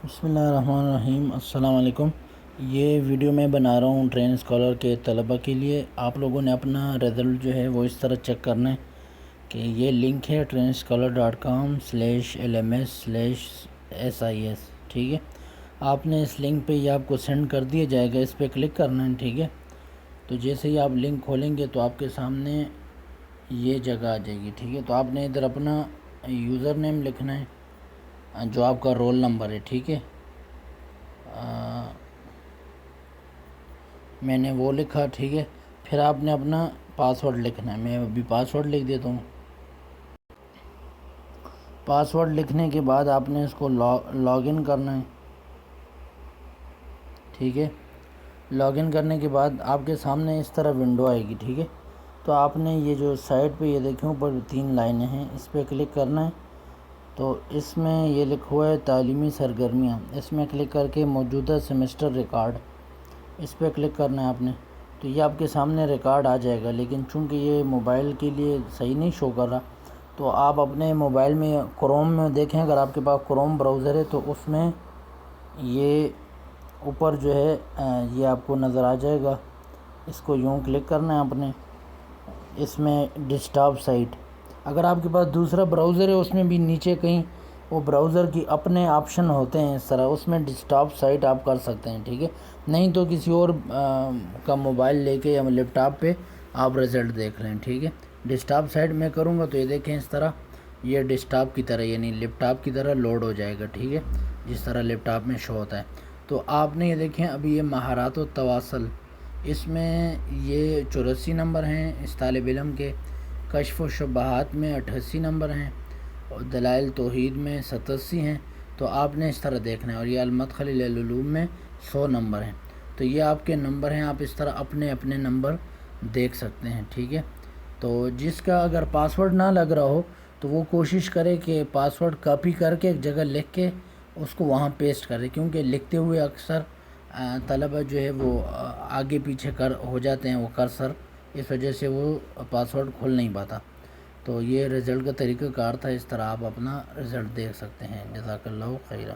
بسم اللہ الرحمن الرحیم۔ السلام علیکم۔ یہ ویڈیو میں بنا رہا ہوں ٹرین اسکالر کے طلبہ کے لیے۔ آپ لوگوں نے اپنا رزلٹ جو ہے وہ اس طرح چیک کرنا ہے کہ یہ لنک ہے trainscholar.com/LMS/SIS، ٹھیک ہے۔ آپ نے اس لنک پہ یہ آپ کو سینڈ کر دیا جائے گا، اس پہ کلک کرنا ہے، ٹھیک ہے۔ تو جیسے ہی آپ لنک کھولیں گے تو آپ کے سامنے یہ جگہ آ جائے گی، ٹھیک ہے۔ تو آپ نے ادھر اپنا یوزر نیم لکھنا ہے جو آپ کا رول نمبر ہے، ٹھیک ہے۔ میں نے وہ لکھا، ٹھیک ہے۔ پھر آپ نے اپنا پاسورڈ لکھنا ہے۔ میں ابھی پاسورڈ لکھ دیتا ہوں۔ پاسورڈ لکھنے کے بعد آپ نے اس کو لاگ ان کرنا ہے، ٹھیک ہے۔ لاگ ان کرنے کے بعد آپ کے سامنے اس طرح ونڈو آئے گی، ٹھیک ہے۔ تو آپ نے یہ جو سائٹ پہ یہ دیکھیں اوپر 3 لائنیں ہیں، اس پہ کلک کرنا ہے۔ تو اس میں یہ لکھا ہوا ہے تعلیمی سرگرمیاں، اس میں کلک کر کے موجودہ سیمسٹر ریکارڈ، اس پہ کلک کرنا ہے آپ نے۔ تو یہ آپ کے سامنے ریکارڈ آ جائے گا، لیکن چونکہ یہ موبائل کے لیے صحیح نہیں شو کر رہا، تو آپ اپنے موبائل میں کروم میں دیکھیں، اگر آپ کے پاس کروم براؤزر ہے تو اس میں یہ اوپر جو ہے یہ آپ کو نظر آ جائے گا۔ اس کو یوں کلک کرنا ہے آپ نے، اس میں ڈیسکٹاپ سائٹ۔ اگر آپ کے پاس دوسرا براؤزر ہے اس میں بھی نیچے کہیں وہ براؤزر کی اپنے آپشن ہوتے ہیں، اس طرح اس میں ڈیسکٹاپ سائٹ آپ کر سکتے ہیں، ٹھیک ہے۔ نہیں تو کسی اور کا موبائل لے کے یا لیپ ٹاپ پہ آپ رزلٹ دیکھ لیں، ٹھیک ہے۔ ڈیسکٹاپ سائٹ میں کروں گا تو یہ دیکھیں اس طرح یہ ڈیسکٹاپ کی طرح یعنی لیپ ٹاپ کی طرح لوڈ ہو جائے گا، ٹھیک ہے، جس طرح لیپ ٹاپ میں شو ہوتا ہے۔ تو آپ نے یہ دیکھیں ابھی یہ مہارات و تواصل، اس میں یہ 84 نمبر ہیں اس طالب علم کے، کشف و شبہات میں 88 نمبر ہیں، اور دلائل توحید میں 87 ہیں۔ تو آپ نے اس طرح دیکھنا ہے، اور یہ المدخل الی العلوم میں 100 نمبر ہیں۔ تو یہ آپ کے نمبر ہیں، آپ اس طرح اپنے اپنے نمبر دیکھ سکتے ہیں، ٹھیک ہے۔ تو جس کا اگر پاسورڈ نہ لگ رہا ہو تو وہ کوشش کرے کہ پاسورڈ کاپی کر کے ایک جگہ لکھ کے اس کو وہاں پیسٹ کرے، کیونکہ لکھتے ہوئے اکثر طلبہ جو ہے وہ آگے پیچھے ہو جاتے ہیں وہ کرسر، اس وجہ سے وہ پاسورڈ کھل نہیں پاتا۔ تو یہ رزلٹ کا طریقہ کار تھا، اس طرح آپ اپنا رزلٹ دیکھ سکتے ہیں۔ جزاک اللہ خیرہ۔